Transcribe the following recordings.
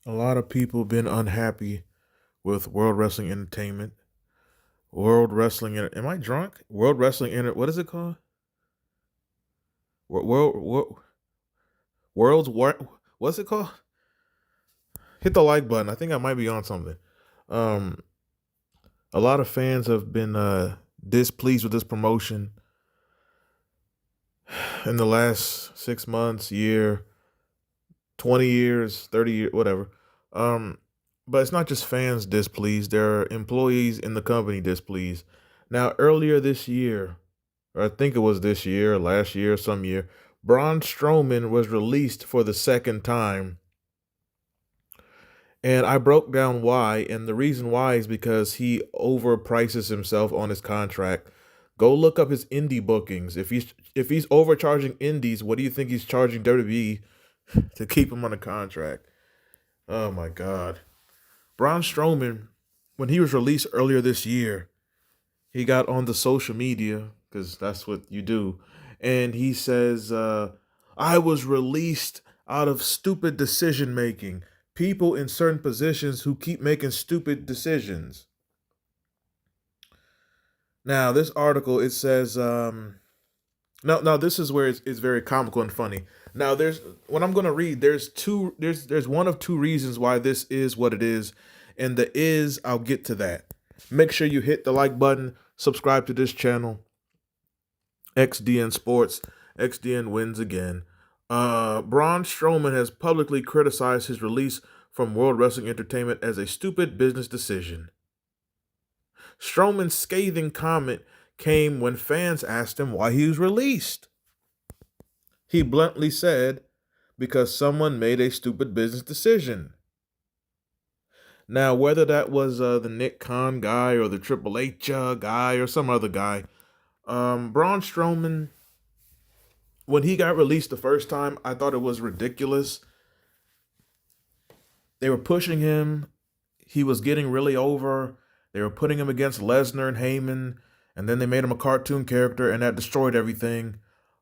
A lot of people been unhappy with World Wrestling Entertainment. World Wrestling. Am I drunk? World Wrestling. What is it called? World. World's what? What's it called? Hit the like button. I think I might be on something. Um, a lot of fans have been displeased with this promotion in the last 6 months, year, 20 years, 30 years, whatever. Um, but it's not just fans displeased. There are employees in the company displeased. Now, earlier this year, or I think it was this year, last year, some year, Braun Strowman was released for the second time. And I broke down why. And the reason why is because he overprices himself on his contract. Go look up his indie bookings. If he's overcharging indies, what do you think he's charging WWE to keep him on a contract? Oh my God. Braun Strowman, when he was released earlier this year, he got on the social media because that's what you do, and he says, "I was released out of stupid decision making. People in certain positions who keep making stupid decisions." Now, this article it says, now this is where it's very comical and funny. Now, there's what I'm going to read. There's one of two reasons why this is what it is, and the is I'll get to that. Make sure you hit the like button, subscribe to this channel. XDN Sports. XDN wins again. Braun Strowman has publicly criticized his release from World Wrestling Entertainment as a stupid business decision. Strowman's scathing comment came when fans asked him why he was released. He bluntly said, "Because someone made a stupid business decision." Now, whether that was the Nick Khan guy or the Triple H guy or some other guy, Braun Strowman, when he got released the first time, I thought it was ridiculous. They were pushing him. He was getting really over. They were putting him against Lesnar and Heyman, and then they made him a cartoon character, and that destroyed everything.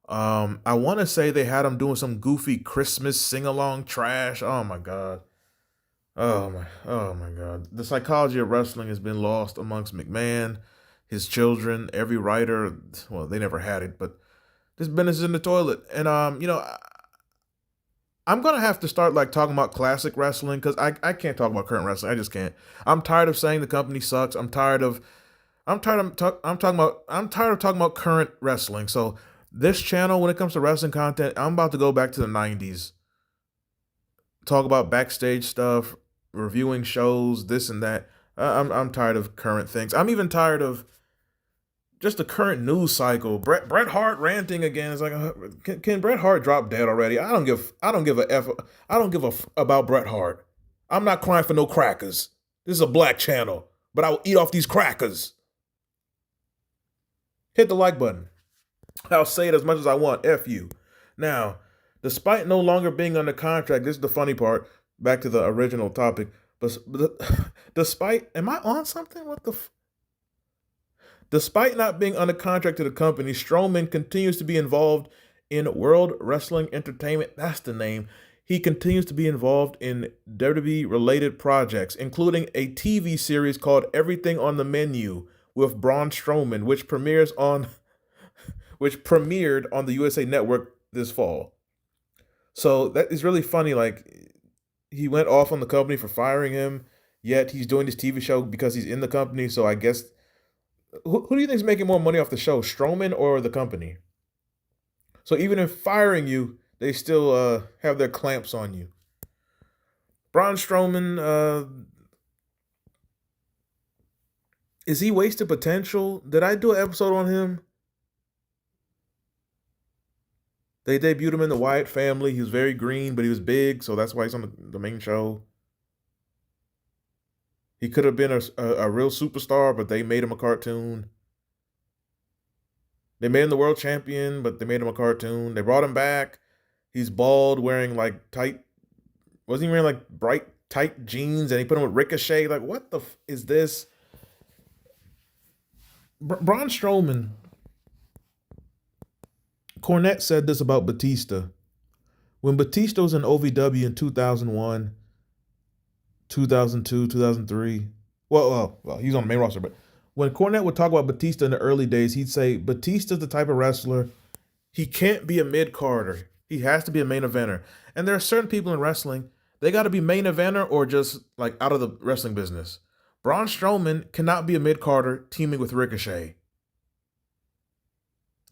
I want to say they had him doing some goofy Christmas sing-along trash. Oh my God. Oh my God. The psychology of wrestling has been lost amongst McMahon, his children, every writer. Well, they never had it, but this business is in the toilet. And I'm gonna have to start like talking about classic wrestling because I can't talk about current wrestling. I just can't. I'm tired of saying the company sucks. I'm tired of talking about current wrestling. So this channel, when it comes to wrestling content, I'm about to go back to the '90s. Talk about backstage stuff, reviewing shows, this and that. I'm tired of current things. I'm even tired of just the current news cycle. Bret Hart ranting again. It's like, can Bret Hart drop dead already? I don't give a about Bret Hart. I'm not crying for no crackers. This is a black channel, but I will eat off these crackers. Hit the like button. I'll say it as much as I want. F you. Now, despite no longer being under contract, this is the funny part. Back to the original topic. But despite, am I on something? What the? Despite not being under contract to the company, Strowman continues to be involved in World Wrestling Entertainment. That's the name. He continues to be involved in WWE related projects, including a TV series called Everything on the Menu with Braun Strowman, which premiered on the USA Network this fall. So that is really funny. Like, he went off on the company for firing him, yet he's doing this TV show because he's in the company. So I guess who do you think is making more money off the show, Strowman or the company? So even in firing you, they still have their clamps on you. Braun Strowman, is he wasted potential? Did I do an episode on him? They debuted him in the Wyatt family. He was very green, but he was big, so that's why he's on the main show. He could have been a real superstar, but they made him a cartoon. They made him the world champion, but they made him a cartoon. They brought him back. He's bald, wearing like tight, wasn't he wearing like bright, tight jeans, and he put him with Ricochet. Like, what the is this? Braun Strowman. Cornette said this about Batista. When Batista was in OVW in 2001, 2002, 2003. Well, he's on the main roster, but when Cornette would talk about Batista in the early days, he'd say Batista's the type of wrestler he can't be a mid carder. He has to be a main eventer. And there are certain people in wrestling, they got to be main eventer or just like out of the wrestling business. Braun Strowman cannot be a mid carder teaming with Ricochet.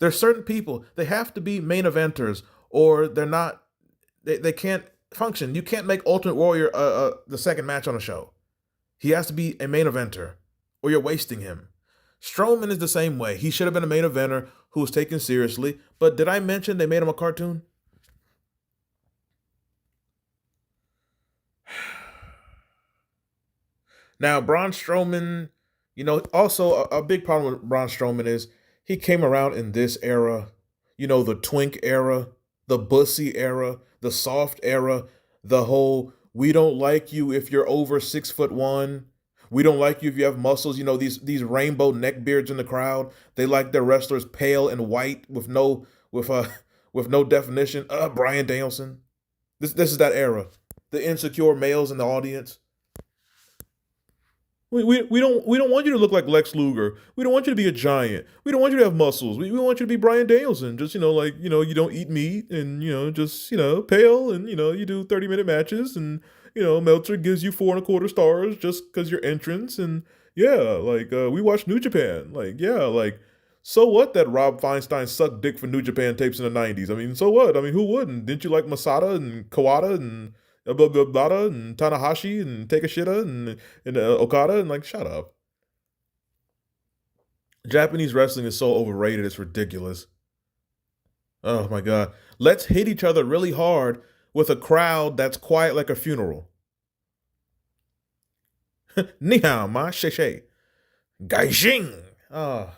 There's certain people, they have to be main eventers or they're not, they can't function. You can't make Ultimate Warrior the second match on a show. He has to be a main eventer or you're wasting him. Strowman is the same way. He should have been a main eventer who was taken seriously. But did I mention they made him a cartoon? Now, Braun Strowman, also a big problem with Braun Strowman is he came around in this era, the twink era, the bussy era, the soft era, the whole we don't like you if you're over 6'1". We don't like you if you have muscles. These rainbow neck beards in the crowd. They like their wrestlers pale and white with no definition. Brian Danielson. This is that era. The insecure males in the audience. We don't want you to look like Lex Luger. We don't want you to be a giant. We don't want you to have muscles. We want you to be Brian Danielson. Just you don't eat meat and just pale and you do 30-minute matches and Meltzer gives you 4.25 stars just because your entrance and yeah, we watched New Japan. So what that Rob Feinstein sucked dick for New Japan tapes in the '90s? I mean, so what? I mean, who wouldn't? Didn't you like Masada and Kawada and Bada and Tanahashi and Takeshita and Okada and shut up. Japanese wrestling is so overrated, it's ridiculous. Oh my god. Let's hit each other really hard with a crowd that's quiet like a funeral. Ni hao ma sheshe. Gaijing. Ah,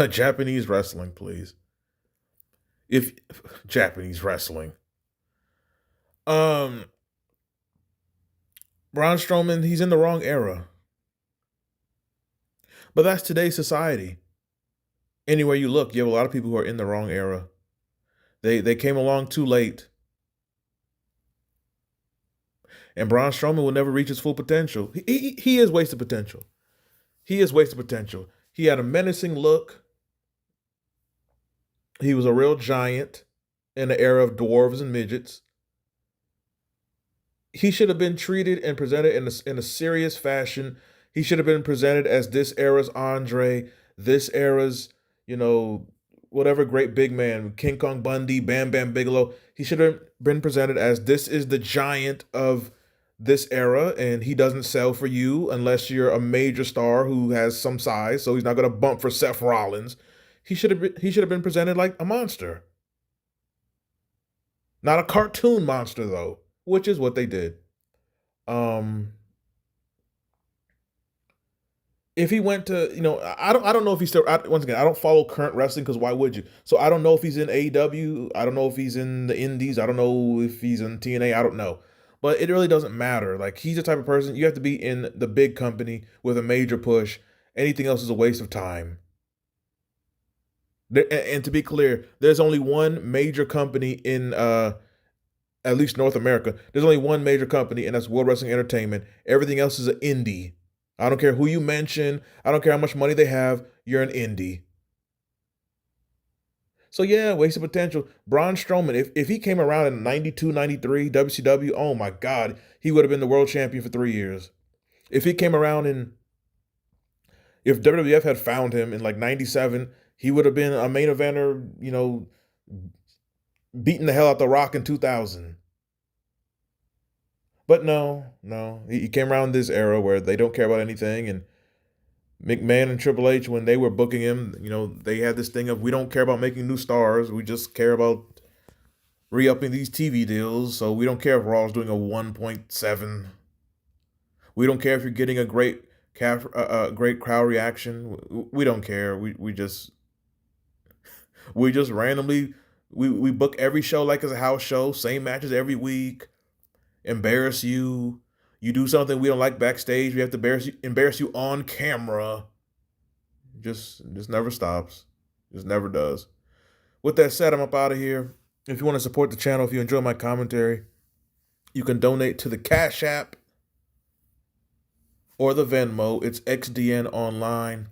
Japanese wrestling, please. If Japanese wrestling. Um, Braun Strowman, he's in the wrong era. But that's today's society. Anywhere you look, you have a lot of people who are in the wrong era. They came along too late. And Braun Strowman will never reach his full potential. He is wasted potential. He is wasted potential. He had a menacing look. He was a real giant in the era of dwarves and midgets. He should have been treated and presented in a serious fashion. He should have been presented as this era's Andre, this era's, you know, whatever great big man, King Kong Bundy, Bam Bam Bigelow. He should have been presented as this is the giant of this era, and he doesn't sell for you unless you're a major star who has some size. So he's not going to bump for Seth Rollins. He should have been presented like a monster, not a cartoon monster though, which is what they did. Um, if he went to, I don't know if he's still. Once again, I don't follow current wrestling because why would you? So I don't know if he's in AEW. I don't know if he's in the Indies. I don't know if he's in TNA. I don't know, but it really doesn't matter. Like he's the type of person you have to be in the big company with a major push. Anything else is a waste of time. And to be clear, there's only one major company in at least North America. There's only one major company, and that's World Wrestling Entertainment. Everything else is an indie. I don't care who you mention. I don't care how much money they have. You're an indie. So yeah, wasted potential. Braun Strowman, if he came around in 92, 93 WCW, oh my God, he would have been the world champion for 3 years. If he came around in, if WWF had found him in 97, he would have been a main eventer, beating the hell out the Rock in 2000. But no, no, he came around this era where they don't care about anything. And McMahon and Triple H, when they were booking him, they had this thing of we don't care about making new stars. We just care about re-upping these TV deals. So we don't care if Raw's doing a 1.7. We don't care if you're getting a great crowd reaction. We don't care. We just randomly we book every show like it's a house show, same matches every week. Embarrass you. You do something we don't like backstage. We have to embarrass you on camera. Just never stops. Just never does. With that said, I'm up out of here. If you want to support the channel, if you enjoy my commentary, you can donate to the Cash App. or the Venmo. It's XDN Online.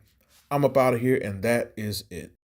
I'm up out of here, and that is it.